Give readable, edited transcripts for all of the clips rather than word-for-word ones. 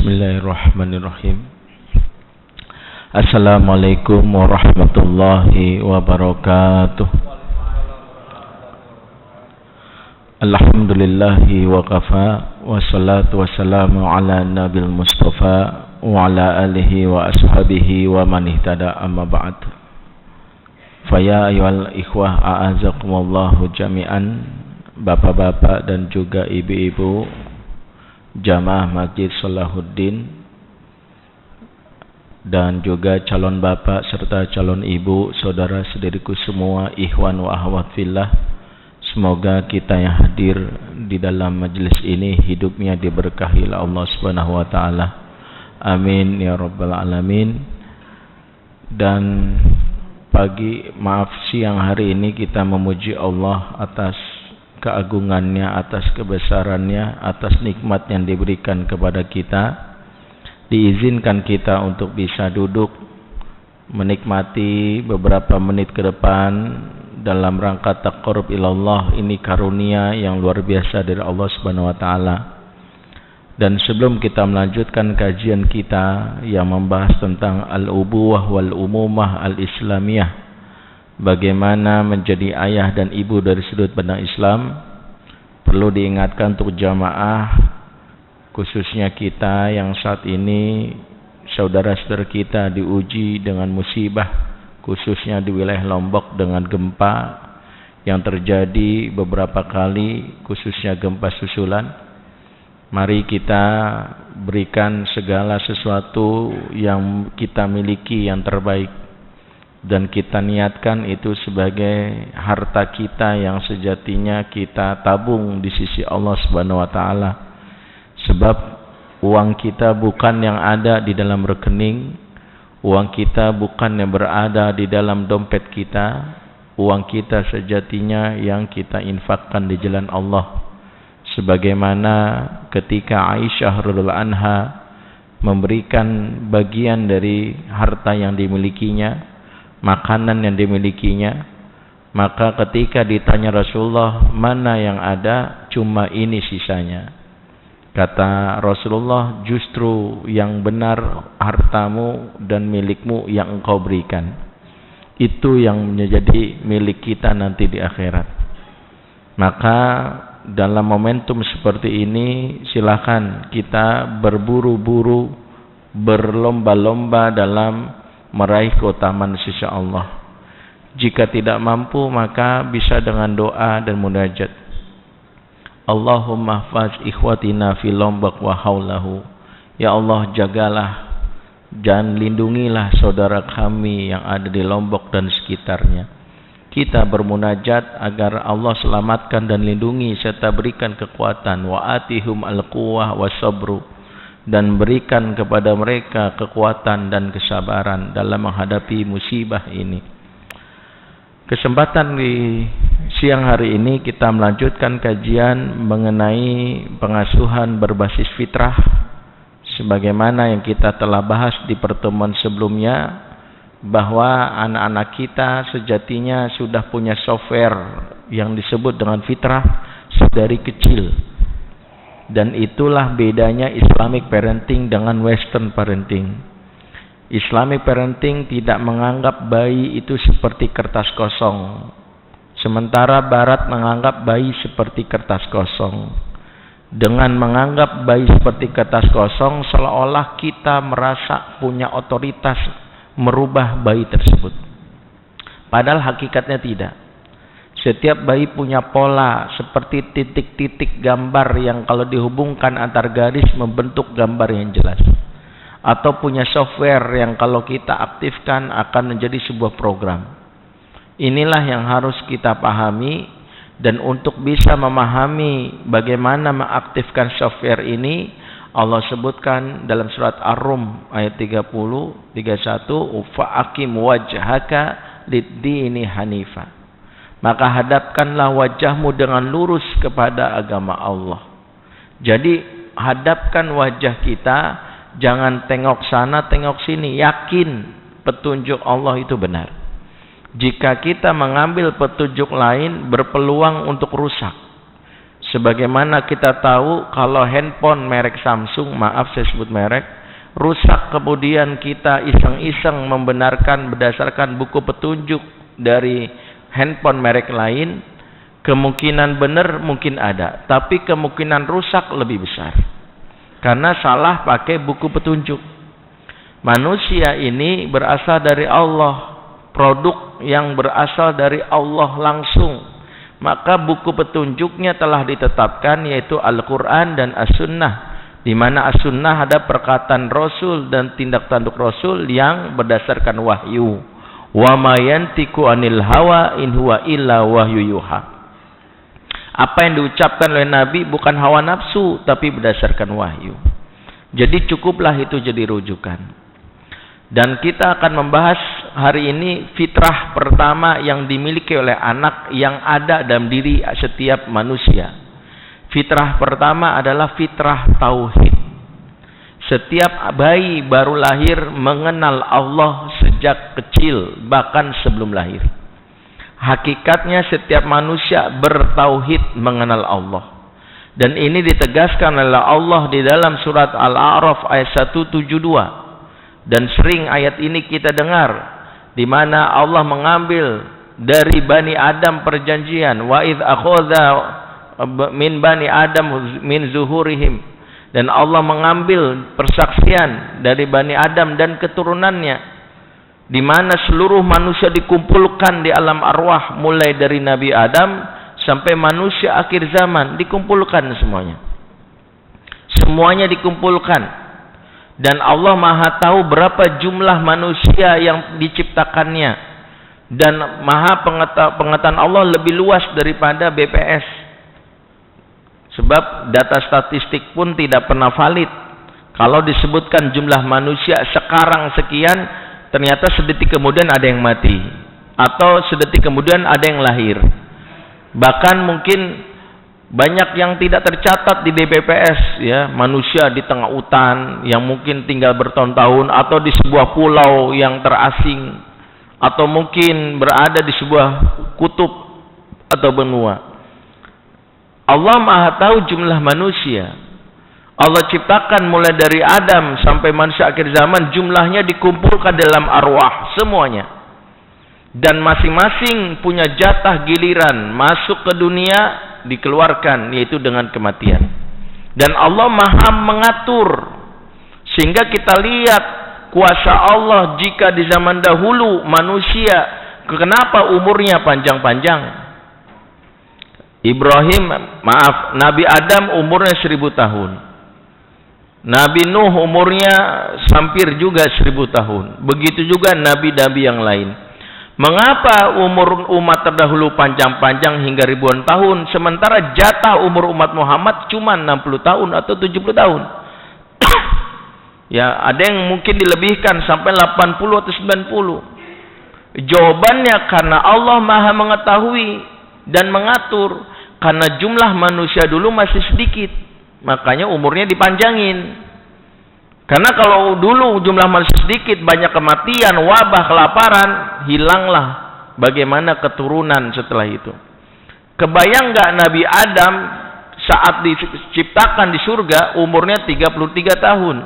Bismillahirrahmanirrahim. Assalamualaikum warahmatullahi wabarakatuh. Alhamdulillahi wa kafa, wassalatu wassalamu ala nabil mustafa wa ala alihi wa ashabihi wa man ihtada, amma ba'd. Faya ayyuhal ikhwah a'azakumullahu jami'an, bapak-bapak dan juga ibu-ibu Jamaah Masjid Salahuddin, dan juga calon bapak serta calon ibu, saudara saudariku semua, ikhwan wa akhwat fillah. Semoga kita yang hadir di dalam majelis ini hidupnya diberkahi oleh Allah Subhanahu wa taala. Amin ya rabbal alamin. Dan siang hari ini kita memuji Allah atas keagungannya, atas kebesarannya, atas nikmat yang diberikan kepada kita. Diizinkan kita untuk bisa duduk menikmati beberapa menit ke depan dalam rangka taqarrub ilallah. Ini karunia yang luar biasa dari Allah Subhanahu wa taala. Dan sebelum kita melanjutkan kajian kita yang membahas tentang al-ubuwah wal umumah al-islamiyah, bagaimana menjadi ayah dan ibu dari sudut pandang Islam, perlu diingatkan untuk jamaah, khususnya kita yang saat ini saudara-saudara kita diuji dengan musibah, khususnya di wilayah Lombok dengan gempa yang terjadi beberapa kali, khususnya gempa susulan. Mari kita berikan segala sesuatu yang kita miliki yang terbaik, dan kita niatkan itu sebagai harta kita yang sejatinya kita tabung di sisi Allah Subhanahu wa taala. Sebab uang kita bukan yang ada di dalam rekening, uang kita bukan yang berada di dalam dompet kita, uang kita sejatinya yang kita infakkan di jalan Allah. Sebagaimana ketika Aisyah radhiyallahu anha memberikan bagian dari harta yang dimilikinya, makanan yang dimilikinya, maka ketika ditanya Rasulullah, mana yang ada? Cuma ini sisanya. Kata Rasulullah, justru yang benar hartamu dan milikmu yang engkau berikan, itu yang menjadi milik kita nanti di akhirat. Maka dalam momentum seperti ini, silakan kita berburu-buru, berlomba-lomba dalam meraih keutamaan sisi Allah. Jika tidak mampu, maka bisa dengan doa dan munajat. Allahumma hafaz ikhwatina fi Lombok wa haulahu. Ya Allah, jagalah dan lindungilah saudara kami yang ada di Lombok dan sekitarnya. Kita bermunajat agar Allah selamatkan dan lindungi serta berikan kekuatan. Wa atihum al-quwwah wa sabru, dan berikan kepada mereka kekuatan dan kesabaran dalam menghadapi musibah ini. Kesempatan di siang hari ini kita melanjutkan kajian mengenai pengasuhan berbasis fitrah, sebagaimana yang kita telah bahas di pertemuan sebelumnya, bahwa anak-anak kita sejatinya sudah punya software yang disebut dengan fitrah sedari kecil. Dan itulah bedanya Islamic parenting dengan Western parenting. Islamic parenting tidak menganggap bayi itu seperti kertas kosong, sementara Barat menganggap bayi seperti kertas kosong. Dengan menganggap bayi seperti kertas kosong, seolah-olah kita merasa punya otoritas merubah bayi tersebut. Padahal hakikatnya tidak. Setiap bayi punya pola seperti titik-titik gambar yang kalau dihubungkan antar garis membentuk gambar yang jelas. Atau punya software yang kalau kita aktifkan akan menjadi sebuah program. Inilah yang harus kita pahami, dan untuk bisa memahami bagaimana mengaktifkan software ini, Allah sebutkan dalam surat Ar-Rum ayat 30, 31, fa'akim wajhaka lid-dini hanifa. Maka hadapkanlah wajahmu dengan lurus kepada agama Allah. Jadi hadapkan wajah kita, jangan tengok sana, tengok sini. Yakin petunjuk Allah itu benar. Jika kita mengambil petunjuk lain, berpeluang untuk rusak. Sebagaimana kita tahu kalau handphone merek Samsung, maaf saya sebut merek, rusak kemudian kita iseng-iseng membenarkan berdasarkan buku petunjuk dari handphone merek lain, kemungkinan benar mungkin ada, tapi kemungkinan rusak lebih besar karena salah pakai buku petunjuk. Manusia ini berasal dari Allah, produk yang berasal dari Allah langsung, maka buku petunjuknya telah ditetapkan, yaitu Al-Quran dan As-Sunnah, di mana As-Sunnah ada perkataan Rasul dan tindak tanduk Rasul yang berdasarkan wahyu. Wa ma yantiqu anil hawa in huwa illa wahyu yuha. Apa yang diucapkan oleh Nabi bukan hawa nafsu, tapi berdasarkan wahyu. Jadi cukuplah itu jadi rujukan. Dan kita akan membahas hari ini fitrah pertama yang dimiliki oleh anak yang ada dalam diri setiap manusia. Fitrah pertama adalah fitrah tauhid. Setiap bayi baru lahir mengenal Allah sejak kecil, bahkan sebelum lahir. Hakikatnya setiap manusia bertauhid mengenal Allah. Dan ini ditegaskan oleh Allah di dalam surat Al-A'raf ayat 172. Dan sering ayat ini kita dengar, di mana Allah mengambil dari Bani Adam perjanjian, wa idz akhadha min Bani Adam min zuhurihim, dan Allah mengambil persaksian dari Bani Adam dan keturunannya, di mana seluruh manusia dikumpulkan di alam arwah, mulai dari Nabi Adam sampai manusia akhir zaman, dikumpulkan semuanya dikumpulkan. Dan Allah Maha tahu berapa jumlah manusia yang diciptakannya. Dan Maha pengetahuan Allah lebih luas daripada BPS. Sebab data statistik pun tidak pernah valid. Kalau disebutkan jumlah manusia sekarang sekian, ternyata sedetik kemudian ada yang mati. Atau sedetik kemudian ada yang lahir. Bahkan mungkin banyak yang tidak tercatat di BPS, ya, manusia di tengah hutan yang mungkin tinggal bertahun-tahun, atau di sebuah pulau yang terasing, atau mungkin berada di sebuah kutub atau benua. Allah Maha tahu jumlah manusia. Allah ciptakan mulai dari Adam sampai manusia akhir zaman, jumlahnya dikumpulkan dalam arwah semuanya. Dan masing-masing punya jatah giliran masuk ke dunia, dikeluarkan, yaitu dengan kematian. Dan Allah Maha mengatur, sehingga kita lihat kuasa Allah. Jika di zaman dahulu manusia, kenapa umurnya panjang-panjang? Nabi Adam umurnya 1000 tahun. Nabi Nuh umurnya hampir juga 1000 tahun. Begitu juga nabi-nabi yang lain. Mengapa umur umat terdahulu panjang-panjang hingga ribuan tahun, sementara jatah umur umat Muhammad cuma 60 tahun atau 70 tahun? Ya, ada yang mungkin dilebihkan sampai 80 atau 90. Jawabannya karena Allah Maha mengetahui dan mengatur. Karena jumlah manusia dulu masih sedikit, makanya umurnya dipanjangin. Karena kalau dulu jumlah manusia sedikit, banyak kematian, wabah, kelaparan, hilanglah bagaimana keturunan setelah itu. Kebayang nggak Nabi Adam saat diciptakan di surga umurnya 33 tahun.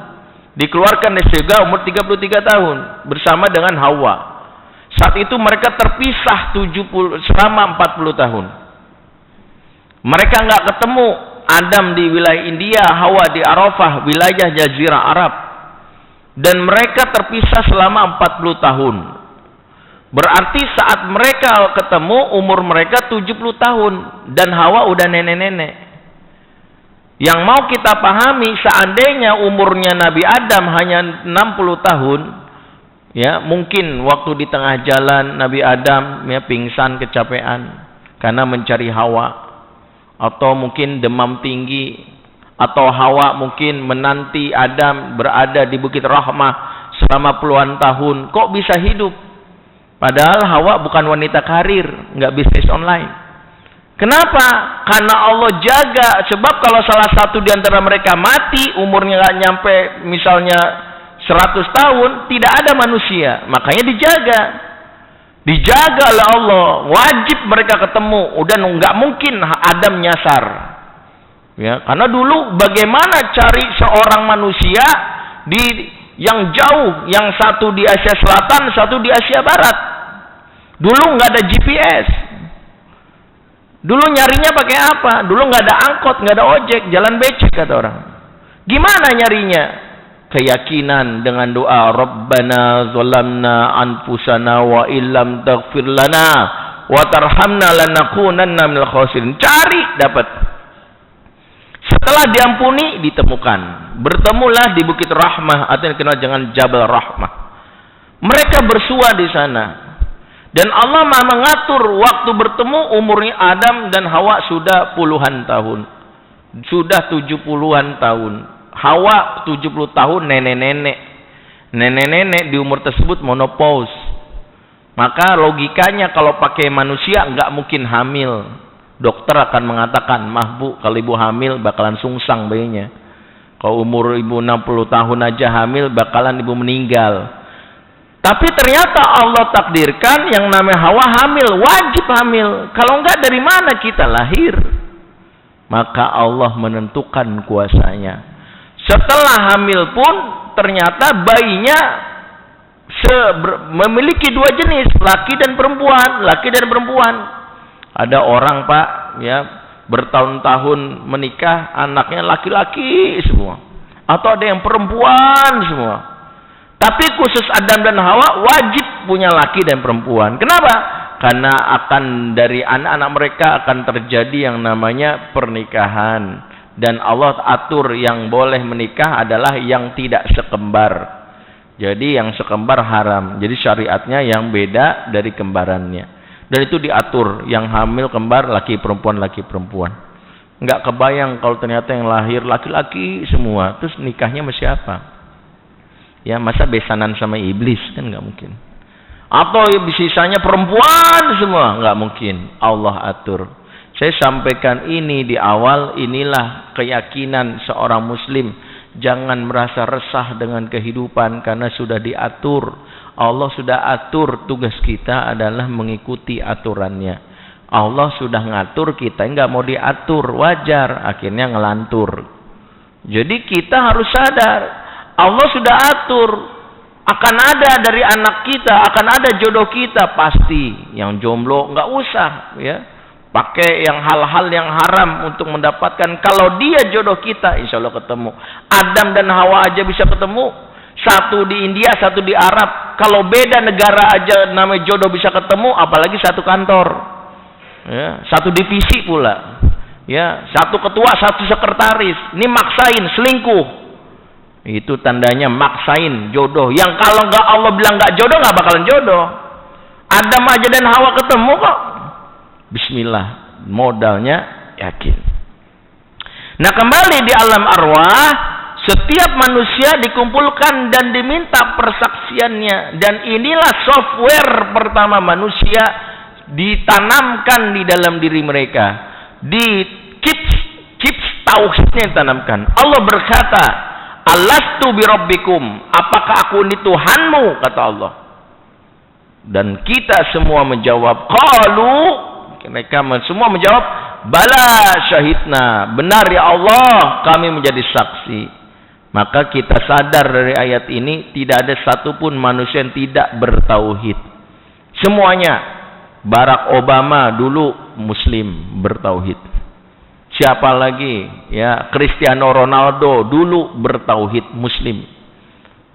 Dikeluarkan dari surga umur 33 tahun bersama dengan Hawa. Saat itu mereka terpisah selama 40 tahun. Mereka nggak ketemu. Adam di wilayah India, Hawa di Arafah, wilayah Jazirah Arab. Dan mereka terpisah selama 40 tahun. Berarti saat mereka ketemu umur mereka 70 tahun. Dan Hawa udah nenek-nenek. Yang mau kita pahami, seandainya umurnya Nabi Adam hanya 60 tahun, ya mungkin waktu di tengah jalan Nabi Adam ya pingsan kecapean karena mencari Hawa. Atau mungkin demam tinggi, atau Hawa mungkin menanti Adam berada di Bukit Rahmah selama puluhan tahun. Kok bisa hidup? Padahal Hawa bukan wanita karir, nggak bisnis online. Kenapa? Karena Allah jaga. Sebab kalau salah satu di antara mereka mati, umurnya nggak nyampe misalnya 100 tahun, tidak ada manusia. Makanya dijaga. Dijaga oleh Allah, wajib mereka ketemu. Udah nggak mungkin Adam nyasar. Ya, karena dulu bagaimana cari seorang manusia yang jauh, yang satu di Asia Selatan, satu di Asia Barat. Dulu nggak ada GPS. Dulu nyarinya pakai apa? Dulu nggak ada angkot, nggak ada ojek, jalan becek kata orang. Gimana nyarinya? Keyakinan dengan doa, Rabbana zalamna anfusana wa illam taghfir lana wa tarhamna lanakunanna minal khasirin. Cari, dapat. Setelah diampuni, ditemukan. Bertemulah di Bukit Rahmah atau yang dikenal dengan Jabal Rahmah. Mereka bersua di sana. Dan Allah Maha mengatur waktu bertemu. Umurnya Adam dan Hawa sudah puluhan tahun. Sudah 70-an tahun. Hawa 70 tahun, nenek-nenek. Nenek-nenek di umur tersebut menopause. Maka logikanya kalau pakai manusia nggak mungkin hamil. Dokter akan mengatakan, "Mah Bu, kalau ibu hamil bakalan sungsang bayinya. Kalau umur ibu 60 tahun aja hamil, bakalan ibu meninggal." Tapi ternyata Allah takdirkan yang namanya Hawa hamil, wajib hamil. Kalau enggak, dari mana kita lahir? Maka Allah menentukan kuasanya. Setelah hamil pun ternyata bayinya memiliki dua jenis, laki dan perempuan, laki dan perempuan. Ada orang Pak, ya, bertahun-tahun menikah, anaknya laki-laki semua, atau ada yang perempuan semua. Tapi khusus Adam dan Hawa wajib punya laki dan perempuan. Kenapa? Karena akan dari anak-anak mereka akan terjadi yang namanya pernikahan. Dan Allah atur yang boleh menikah adalah yang tidak sekembar. Jadi yang sekembar haram. Jadi syariatnya yang beda dari kembarannya. Dan itu diatur, yang hamil kembar laki perempuan, laki perempuan. Nggak kebayang kalau ternyata yang lahir laki-laki semua. Terus nikahnya sama siapa? Ya, masa besanan sama iblis? Kan nggak mungkin. Atau sisanya perempuan semua? Nggak mungkin. Allah atur. Saya sampaikan ini di awal, inilah keyakinan seorang muslim. Jangan merasa resah dengan kehidupan karena sudah diatur. Allah sudah atur, tugas kita adalah mengikuti aturannya. Allah sudah ngatur, kita nggak mau diatur, wajar, akhirnya ngelantur. Jadi kita harus sadar, Allah sudah atur, akan ada dari anak kita, akan ada jodoh kita pasti. Yang jomblo nggak usah, ya, pakai yang hal-hal yang haram untuk mendapatkan. Kalau dia jodoh kita, insya Allah ketemu. Adam dan Hawa aja bisa ketemu. Satu di India, satu di Arab. Kalau beda negara aja namanya jodoh bisa ketemu, apalagi satu kantor. Ya, satu divisi pula. Ya, satu ketua, satu sekretaris. Ini maksain, selingkuh. Itu tandanya maksain jodoh. Yang kalau nggak Allah bilang nggak jodoh, nggak bakalan jodoh. Adam aja dan Hawa ketemu kok. Bismillah, modalnya yakin. Nah, kembali di alam arwah, setiap manusia dikumpulkan dan diminta persaksiannya. Dan inilah software pertama manusia ditanamkan di dalam diri mereka. Di chips tauhidnya ditanamkan. Allah berkata, "Alastu birabbikum?" Apakah aku ini Tuhanmu? Kata Allah. Dan kita semua menjawab, qalu, mereka semua menjawab, "Bala syahidna." Benar ya Allah, kami menjadi saksi. Maka kita sadar dari ayat ini, tidak ada satupun manusia yang tidak bertauhid. Semuanya. Barack Obama dulu Muslim, bertauhid. Siapa lagi? Ya, Cristiano Ronaldo dulu bertauhid, Muslim.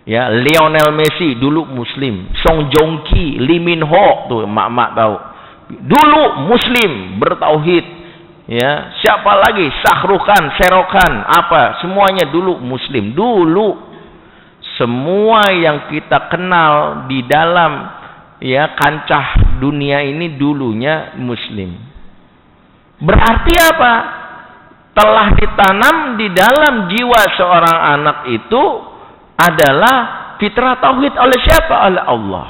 Ya, Lionel Messi dulu Muslim. Song Joong Ki, Lee Min Ho, tuh mak-mak tahu. Dulu Muslim, bertauhid. Ya, siapa lagi? Sahrukan, Serokan, apa? Semuanya dulu Muslim. Dulu semua yang kita kenal di dalam, ya, kancah dunia ini dulunya Muslim. Berarti apa? Telah ditanam di dalam jiwa seorang anak itu adalah fitrah tauhid oleh siapa? Oleh Allah.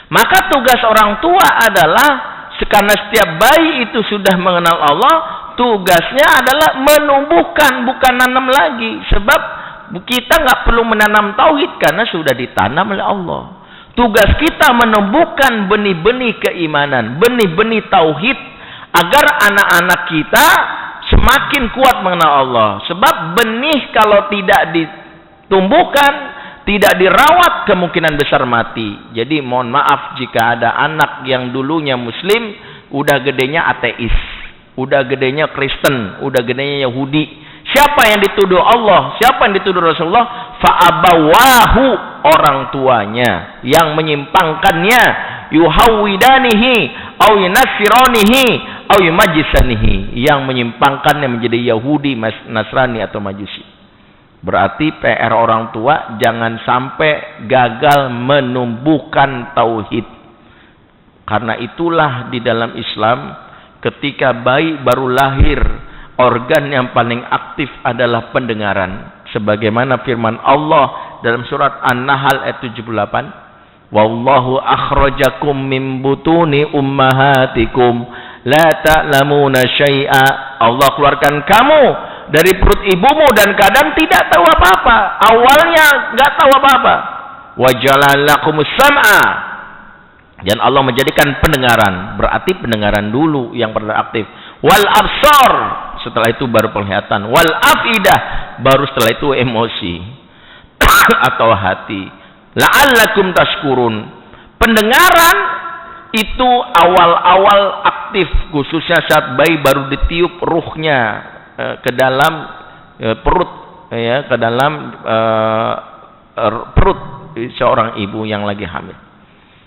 Maka tugas orang tua adalah, karena setiap bayi itu sudah mengenal Allah, tugasnya adalah menumbuhkan, bukan nanam lagi. Sebab kita nggak perlu menanam tauhid karena sudah ditanam oleh Allah. Tugas kita menumbuhkan benih-benih keimanan, benih-benih tauhid, agar anak-anak kita semakin kuat mengenal Allah. Sebab benih kalau tidak ditumbuhkan, tidak dirawat, kemungkinan besar mati. Jadi mohon maaf jika ada anak yang dulunya muslim, udah gedenya ateis, udah gedenya Kristen, udah gedenya Yahudi. Siapa yang dituduh Allah? Siapa yang dituduh Rasulullah? Fa'abawahu, orang tuanya yang menyimpangkannya, yuhawwidanihi au yunassiranihi au yumajjisanihi, yang menyimpangkannya menjadi Yahudi, Nasrani atau Majusi. Berarti PR orang tua jangan sampai gagal menumbuhkan tauhid. Karena itulah di dalam Islam ketika bayi baru lahir, organ yang paling aktif adalah pendengaran. Sebagaimana firman Allah dalam surat An-Nahl ayat 78, wallahu akhrajakum min butuni ummahatikum la ta'lamuna syai'a. Allah keluarkan kamu dari perut ibumu dan keadaan tidak tahu apa-apa. Awalnya nggak tahu apa-apa. Wa ja'alakumus sam'a, dan Allah menjadikan pendengaran. Berarti pendengaran dulu yang beraktif. Wal absar, setelah itu baru penglihatan. Wal afidah, baru setelah itu emosi atau hati. La'allakum tashkurun. Pendengaran itu awal-awal aktif, khususnya saat bayi baru ditiup ruhnya ke dalam perut, ya, ke dalam perut seorang ibu yang lagi hamil.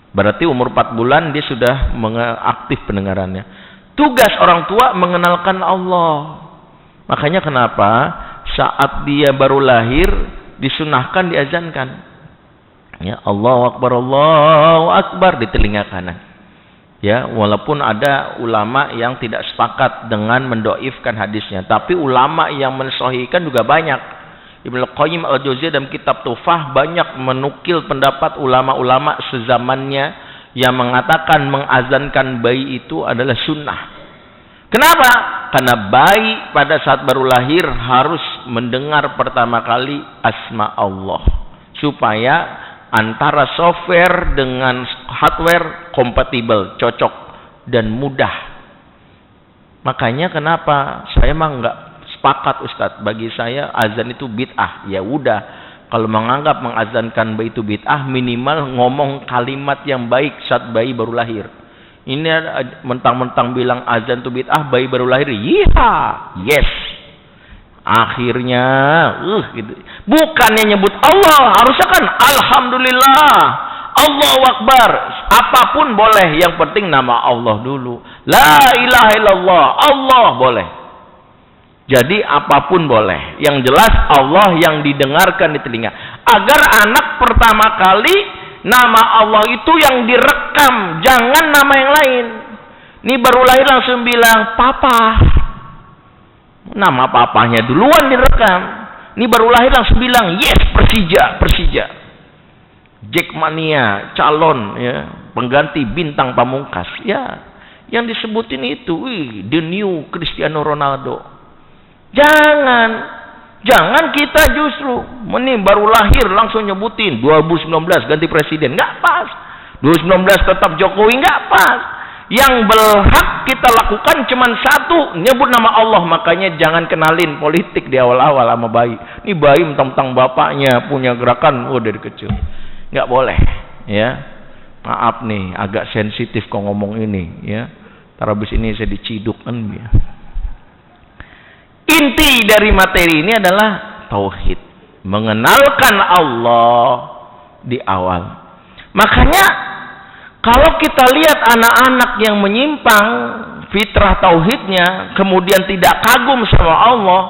Berarti umur 4 bulan dia sudah mengaktif pendengarannya. Tugas orang tua mengenalkan Allah. Makanya kenapa saat dia baru lahir disunahkan diazankan, ya, Allahu Akbar di telinga kanan. Ya, walaupun ada ulama yang tidak sepakat dengan mendoifkan hadisnya, tapi ulama yang mensahihkan juga banyak. Ibnu Qayyim al-Jauziyah dalam kitab Tuhfah banyak menukil pendapat ulama-ulama sezamannya yang mengatakan mengazankan bayi itu adalah sunnah. Kenapa? Karena bayi pada saat baru lahir harus mendengar pertama kali asma Allah, supaya antara software dengan hardware kompatibel, cocok dan mudah. Makanya kenapa saya mah nggak sepakat, Ustadz. Bagi saya azan itu bid'ah. Ya udah, kalau menganggap mengazankan bayi itu bid'ah, minimal ngomong kalimat yang baik saat bayi baru lahir. Ini mentang-mentang bilang azan itu bid'ah, bayi baru lahir, yiha, yes. Akhirnya gitu. Bukannya nyebut Allah, harusnya kan alhamdulillah, Allahu Akbar. Apapun boleh, yang penting nama Allah dulu. La ilaha illallah, Allah boleh. Jadi apapun boleh, yang jelas Allah yang didengarkan di telinga. Agar anak pertama kali nama Allah itu yang direkam, jangan nama yang lain. Ini baru lahir langsung bilang papa, nama papanya duluan direkam. Ini baru lahir langsung bilang yes, Persija. Jackmania, calon, ya, pengganti bintang Pamungkas. Ya, yang disebutin itu, the new Cristiano Ronaldo. Jangan kita justru ini baru lahir langsung nyebutin 2019 ganti presiden, nggak pas. 2019 tetap Jokowi, nggak pas. Yang berhak kita lakukan cuma satu, nyebut nama Allah. Makanya jangan kenalin politik di awal-awal sama bayi. Ini bayi mentang-mentang bapaknya punya gerakan dari kecil, nggak boleh, ya. Maaf nih, agak sensitif kok ngomong ini, ya. Habis ini saya diciduk kan, ya. Inti dari materi ini adalah tauhid, mengenalkan Allah di awal. Makanya kalau kita lihat anak-anak yang menyimpang fitrah tauhidnya, kemudian tidak kagum sama Allah,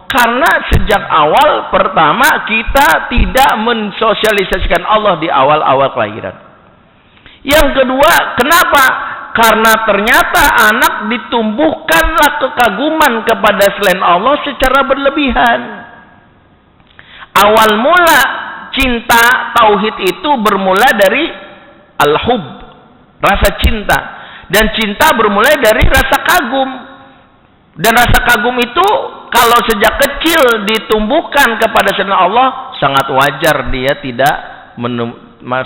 karena sejak awal pertama kita tidak mensosialisasikan Allah di awal-awal kelahiran. Yang kedua, kenapa? Karena ternyata anak ditumbuhkanlah kekaguman kepada selain Allah secara berlebihan. Awal mula cinta tauhid itu bermula dari al-hub, rasa cinta. Dan cinta bermula dari rasa kagum. Dan rasa kagum itu kalau sejak kecil ditumbuhkan kepada selain Allah, sangat wajar dia tidak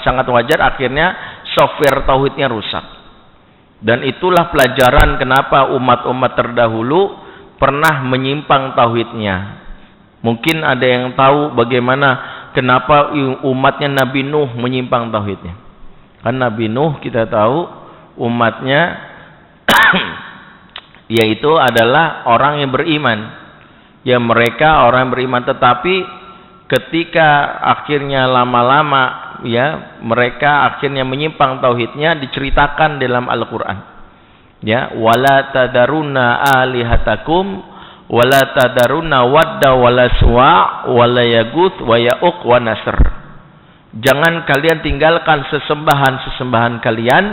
sangat wajar akhirnya software tauhidnya rusak. Dan itulah pelajaran kenapa umat-umat terdahulu pernah menyimpang tauhidnya. Mungkin ada yang tahu bagaimana kenapa umatnya Nabi Nuh menyimpang tauhidnya. Kan Nabi Nuh kita tahu umatnya yaitu adalah orang yang beriman. Ya mereka orang yang beriman, tetapi ketika akhirnya lama-lama ya mereka akhirnya menyimpang tauhidnya, diceritakan dalam Al-Qur'an. Ya, wala tadaruna alihatakum wala tadaruna wadda wala suwa wala yaguth wa ya'uq wa nasr. Jangan kalian tinggalkan sesembahan-sesembahan kalian.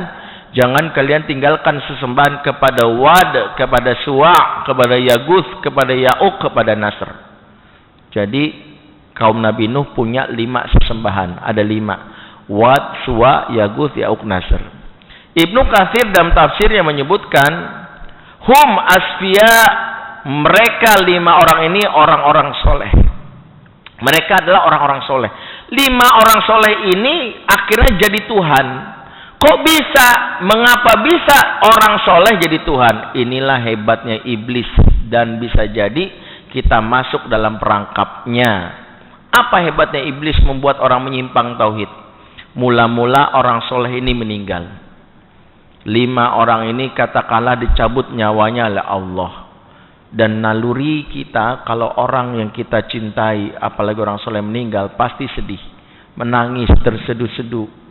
Jangan kalian tinggalkan sesembahan kepada Wad, kepada Suwa, kepada Yaguth, kepada Ya'uq, kepada Nasr. Jadi kaum Nabi Nuh punya 5 sesembahan. Ada 5. Wad, Suwa, Yaguth, Ya'uq, Nasr. Ibnu Katsir dalam tafsirnya menyebutkan, hum asfiya, mereka 5 orang ini orang-orang soleh. Mereka adalah orang-orang soleh. 5 orang soleh ini akhirnya jadi Tuhan. Kok bisa? Mengapa bisa orang soleh jadi Tuhan? Inilah hebatnya iblis, dan bisa jadi kita masuk dalam perangkapnya. Apa hebatnya iblis membuat orang menyimpang tauhid? Mula-mula orang soleh ini meninggal. 5 orang ini katakanlah dicabut nyawanya oleh Allah. Dan naluri kita kalau orang yang kita cintai, apalagi orang soleh meninggal, pasti sedih, menangis, terseduh-seduh,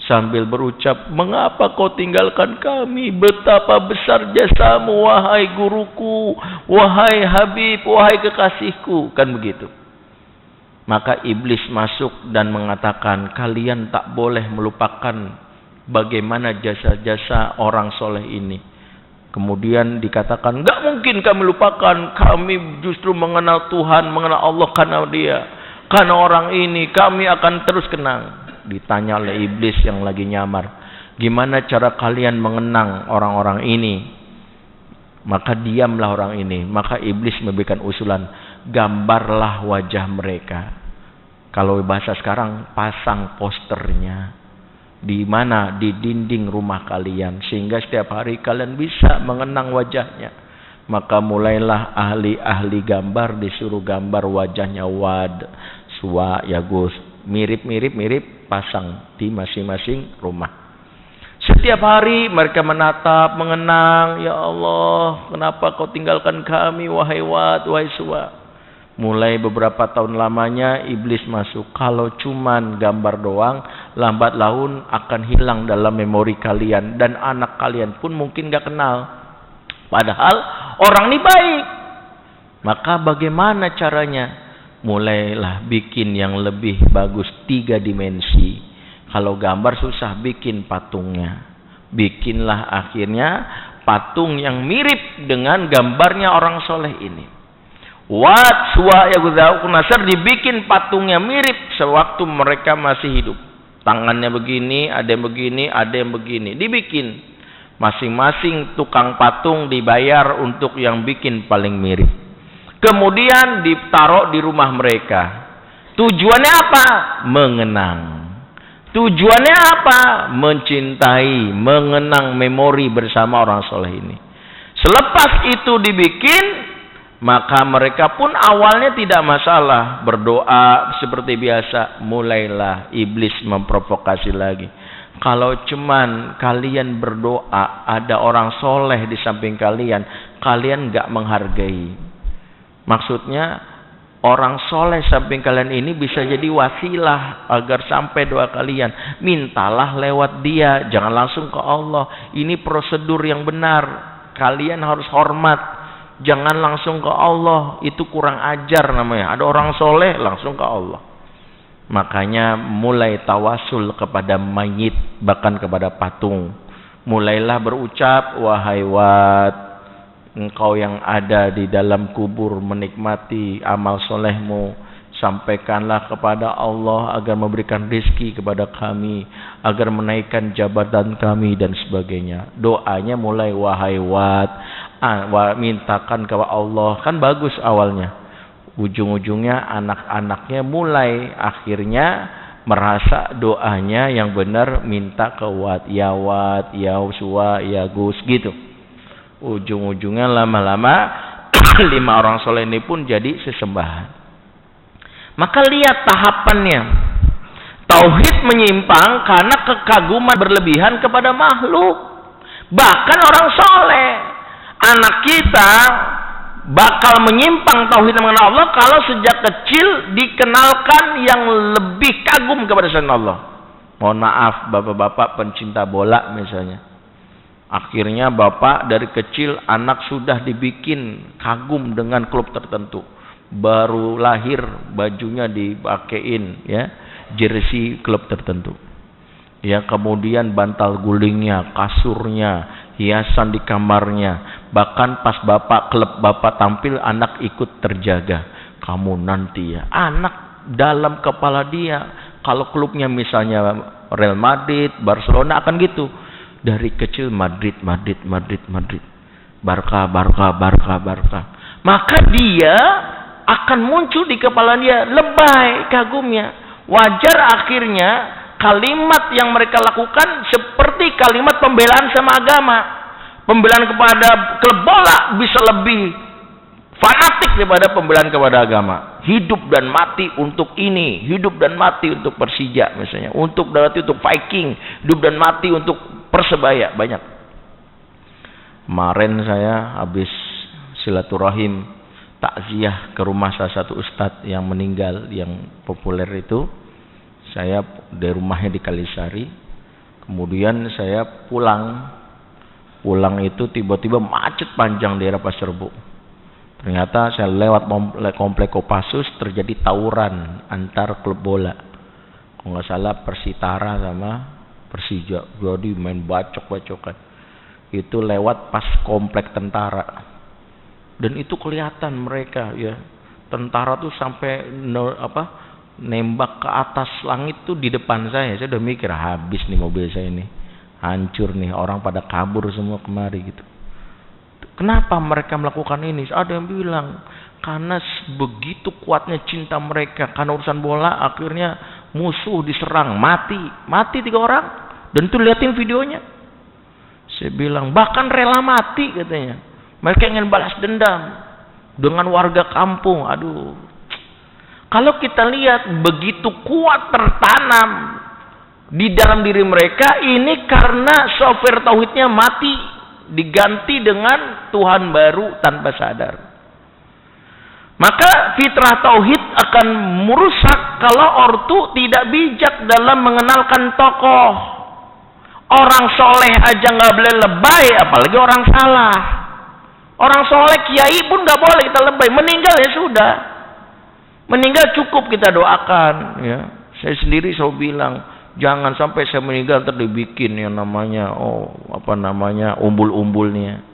sambil berucap, mengapa kau tinggalkan kami? Betapa besar jasamu, wahai guruku, wahai Habib, wahai kekasihku. Kan begitu. Maka iblis masuk dan mengatakan, kalian tak boleh melupakan bagaimana jasa-jasa orang soleh ini. Kemudian dikatakan, enggak mungkin kami lupakan, kami justru mengenal Tuhan, mengenal Allah karena dia, karena orang ini, kami akan terus kenang. Ditanya oleh iblis yang lagi nyamar, gimana cara kalian mengenang orang-orang ini? Maka diamlah orang ini. Maka iblis memberikan usulan, gambarlah wajah mereka. Kalau bahasa sekarang, pasang posternya. Di mana? Di dinding rumah kalian, sehingga setiap hari kalian bisa mengenang wajahnya. Maka mulailah ahli-ahli gambar disuruh gambar wajahnya Wad, Suwa, Yaguth, mirip, pasang di masing-masing rumah. Setiap hari mereka menatap, mengenang, ya Allah, kenapa kau tinggalkan kami, wahai Wad, wahai Suwa. Mulai beberapa tahun lamanya iblis masuk. Kalau cuman gambar doang, lambat laun akan hilang dalam memori kalian, dan anak kalian pun mungkin gak kenal. Padahal orang ini baik. Maka bagaimana caranya? Mulailah bikin yang lebih bagus, 3 dimensi. Kalau gambar susah, bikin patungnya. Bikinlah akhirnya patung yang mirip dengan gambarnya orang soleh ini. Wad, Suwa, Yaguth, Ya'uq, Nasr, dibikin patungnya mirip sewaktu mereka masih hidup. Tangannya begini, ada yang begini, ada yang begini. Dibikin. Masing-masing tukang patung dibayar untuk yang bikin paling mirip. Kemudian ditaruh di rumah mereka. Tujuannya apa? Mengenang. Tujuannya apa? Mencintai, mengenang memori bersama orang soleh ini. Selepas itu dibikin, maka mereka pun awalnya tidak masalah, berdoa seperti biasa. Mulailah iblis memprovokasi lagi. Kalau cuman kalian berdoa, ada orang soleh di samping kalian, kalian gak menghargai. Maksudnya orang soleh samping kalian ini bisa jadi wasilah agar sampai doa kalian. Mintalah lewat dia, jangan langsung ke Allah. Ini prosedur yang benar. Kalian harus hormat, jangan langsung ke Allah. Itu kurang ajar namanya. Ada orang soleh langsung ke Allah. Makanya mulai tawasul kepada mayit, bahkan kepada patung. Mulailah berucap, wahai Wad, engkau yang ada di dalam kubur menikmati amal solehmu, sampaikanlah kepada Allah agar memberikan rezeki kepada kami, agar menaikkan jabatan kami dan sebagainya. Doanya mulai wahai Wad, mintakan kepada Allah. Kan bagus awalnya. Ujung-ujungnya anak-anaknya mulai akhirnya merasa doanya yang benar, minta ke Wad, ya Wad, ya Suwa, ya Gus gitu. Ujung-ujungnya lama-lama 5 orang soleh ini pun jadi sesembahan. Maka lihat tahapannya. Tauhid menyimpang karena kekaguman berlebihan kepada makhluk. Bahkan orang soleh, anak kita bakal menyimpang tauhid mengenal Allah kalau sejak kecil dikenalkan yang lebih kagum kepada selain Allah. Mohon maaf bapak-bapak pencinta bola misalnya. Akhirnya bapak dari kecil anak sudah dibikin kagum dengan klub tertentu. Baru lahir bajunya dipakein ya, jersey klub tertentu. Ya, kemudian bantal gulingnya, kasurnya, hiasan di kamarnya. Bahkan pas bapak klub bapak tampil, anak ikut terjaga. Kamu nanti ya, anak dalam kepala dia, kalau klubnya misalnya Real Madrid, Barcelona akan gitu. Dari kecil Madrid. Barca. Maka dia akan muncul di kepala dia lebay kagumnya. Wajar akhirnya kalimat yang mereka lakukan seperti kalimat pembelaan sama agama. Pembelaan kepada klub bola bisa lebih fanatik daripada pembelaan kepada agama. Hidup dan mati untuk ini, hidup dan mati untuk Persija misalnya, untuk Viking, hidup dan mati untuk Persebaya, banyak. Kemarin saya habis silaturahim takziah ke rumah salah satu ustadz yang meninggal, yang populer itu. Saya dari rumahnya di Kalisari. Kemudian saya pulang itu tiba-tiba macet panjang di daerah Pasar Rebo. Ternyata saya lewat komplek Kopassus, terjadi tawuran antar klub bola. Kalau nggak salah Persitara sama Persija, jadi main bacok-bacokan. Itu lewat pas komplek tentara. Dan itu kelihatan mereka ya. Tentara tuh sampai nembak ke atas langit tuh di depan saya. Saya udah mikir habis nih mobil saya ini. Hancur nih, orang pada kabur semua kemari gitu. Kenapa mereka melakukan ini? Ada yang bilang karena begitu kuatnya cinta mereka karena urusan bola, akhirnya musuh diserang, mati 3 orang, dan itu liatin videonya. Saya bilang bahkan rela mati katanya. Mereka ingin balas dendam dengan warga kampung. Aduh, kalau kita lihat begitu kuat tertanam di dalam diri mereka, ini karena software tauhidnya mati, diganti dengan Tuhan baru tanpa sadar. Maka fitrah tauhid akan merusak kalau ortu tidak bijak dalam mengenalkan tokoh. Orang soleh aja nggak boleh lebay, apalagi orang salah. Orang soleh kiai pun nggak boleh kita lebay. Meninggal ya sudah. Meninggal cukup kita doakan. Ya, saya sendiri selalu bilang, jangan sampai saya meninggal terdibikin yang namanya umbul-umbulnya,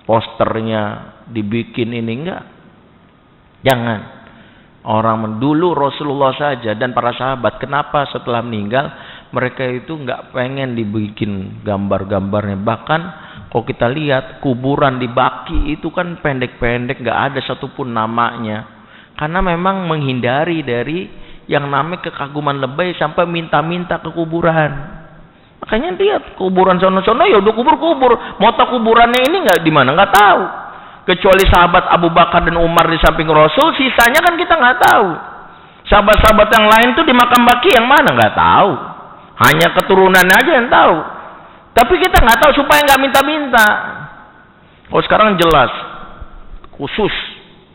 posternya dibikin ini, enggak. Jangan. Orang dulu Rasulullah saja dan para sahabat, kenapa setelah meninggal mereka itu enggak pengen dibikin gambar-gambarnya. Bahkan kalau kita lihat kuburan di Baki itu kan pendek-pendek, enggak ada satupun namanya. Karena memang menghindari dari yang namanya kekaguman lebay sampai minta-minta ke kuburan. Makanya lihat kuburan sono-sono ya udah kubur-kubur. Mau tahu kuburannya ini nggak di mana, nggak tahu. Kecuali sahabat Abu Bakar dan Umar di samping Rasul, sisanya kan kita nggak tahu. Sahabat-sahabat yang lain tuh di makam Baki yang mana nggak tahu. Hanya keturunannya aja yang tahu. Tapi kita nggak tahu supaya nggak minta-minta. Oh sekarang jelas khusus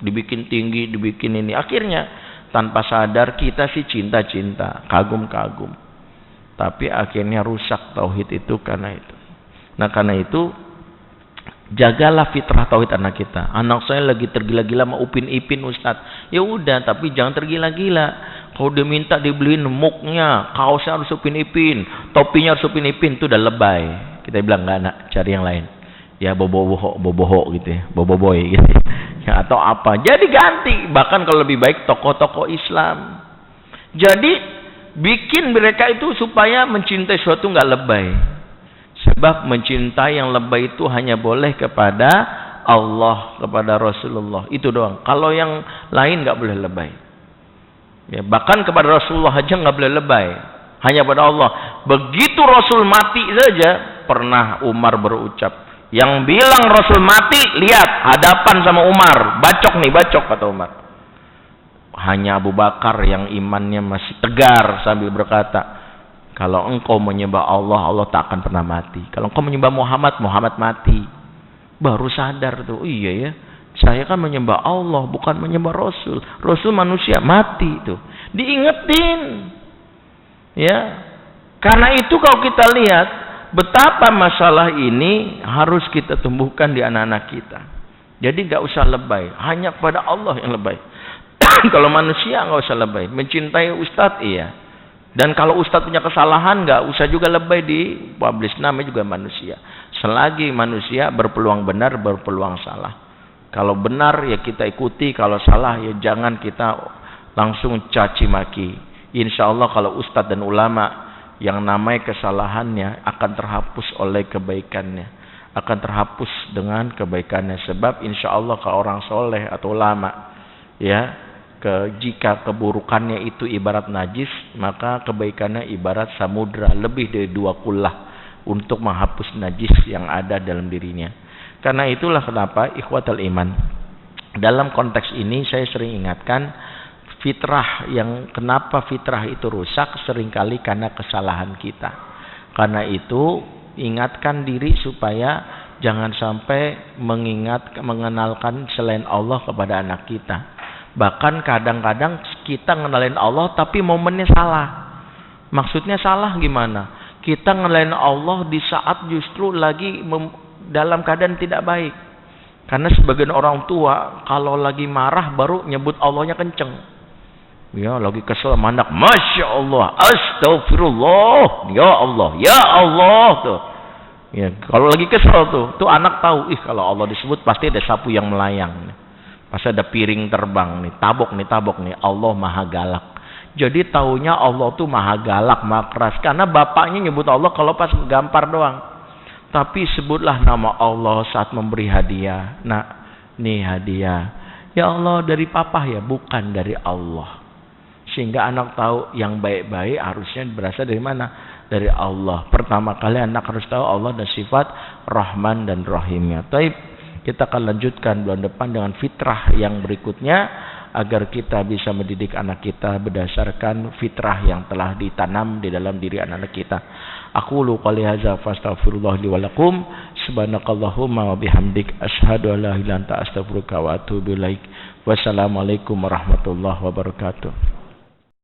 dibikin tinggi, dibikin ini. Akhirnya tanpa sadar kita sih cinta-cinta, kagum-kagum. Tapi akhirnya rusak tauhid itu karena itu. Nah karena itu jagalah fitrah tauhid anak kita. Anak saya lagi tergila-gila mau Upin Ipin Ustadz. Ya udah, tapi jangan tergila-gila. Kalau dia minta dibeliin muknya, kaosnya harus Upin Ipin, topinya harus Upin Ipin, itu udah lebay. Kita bilang enggak nak, cari yang lain. Ya boboho gitu ya, boboiboy gitu. Ya, atau apa? Jadi ganti. Bahkan kalau lebih baik tokoh-tokoh Islam. Jadi bikin mereka itu supaya mencintai sesuatu nggak lebay. Sebab mencintai yang lebay itu hanya boleh kepada Allah, kepada Rasulullah. Itu doang. Kalau yang lain nggak boleh lebay. Ya, bahkan kepada Rasulullah aja nggak boleh lebay. Hanya pada Allah. Begitu Rasul mati saja, pernah Umar berucap, Yang bilang Rasul mati, lihat hadapan sama Umar, bacok nih, bacok kata Umar. Hanya Abu Bakar yang imannya masih tegar sambil berkata, kalau engkau menyembah Allah, Allah tak akan pernah mati. Kalau engkau menyembah Muhammad, Muhammad mati. Baru sadar tuh, iya ya, saya kan menyembah Allah, bukan menyembah Rasul. Rasul manusia, mati tuh. Diingetin. Ya. Karena itu kalau kita lihat betapa masalah ini harus kita tumbuhkan di anak-anak kita. Jadi nggak usah lebay, hanya kepada Allah yang lebay. Kalau manusia nggak usah lebay, mencintai ustadz iya. Dan kalau ustadz punya kesalahan nggak usah juga lebay di publish, namanya juga manusia. Selagi manusia berpeluang benar, berpeluang salah. Kalau benar ya kita ikuti, kalau salah ya jangan kita langsung caci maki. Insya Allah kalau ustadz dan ulama yang namanya kesalahannya akan terhapus oleh kebaikannya, akan terhapus dengan kebaikannya. Sebab insya Allah kalau orang soleh atau ulama ya, jika keburukannya itu ibarat najis, maka kebaikannya ibarat samudra, lebih dari 2 kullah untuk menghapus najis yang ada dalam dirinya. Karena itulah kenapa ikhwatal iman, dalam konteks ini saya sering ingatkan fitrah, yang kenapa fitrah itu rusak seringkali karena kesalahan kita. Karena itu ingatkan diri supaya jangan sampai mengenalkan selain Allah kepada anak kita. Bahkan kadang-kadang kita ngenalin Allah tapi momennya salah. Maksudnya salah gimana? Kita ngenalin Allah di saat justru lagi dalam keadaan tidak baik. Karena sebagian orang tua kalau lagi marah baru nyebut Allahnya kenceng. Ya, lagi kesel sama anak, Masya Allah, Astagfirullah, Ya Allah, Ya Allah tuh. Ya, kalau lagi kesel tuh anak tahu, kalau Allah disebut pasti ada sapu yang melayang. Pasti ada piring terbang nih, tabok nih, Allah maha galak. Jadi taunya Allah tuh maha galak, maha keras. Karena bapaknya nyebut Allah kalau pas gampar doang. Tapi sebutlah nama Allah saat memberi hadiah. Nah, nih hadiah. Ya Allah dari papa ya, bukan dari Allah. Sehingga anak tahu yang baik-baik harusnya berasal dari mana? Dari Allah. Pertama kali anak harus tahu Allah dan sifat Rahman dan Rahimnya. Taib, kita akan lanjutkan bulan depan dengan fitrah yang berikutnya, agar kita bisa mendidik anak kita berdasarkan fitrah yang telah ditanam di dalam diri anak-anak kita. Aqulu qouli hadza fastaghfirullah li wa lakum, subhanakallahumma wa bihamdik, asyhadu an la ilaha illa anta astaghfiruka wa atubu ilaik. Wassalamualaikum warahmatullahi wabarakatuh.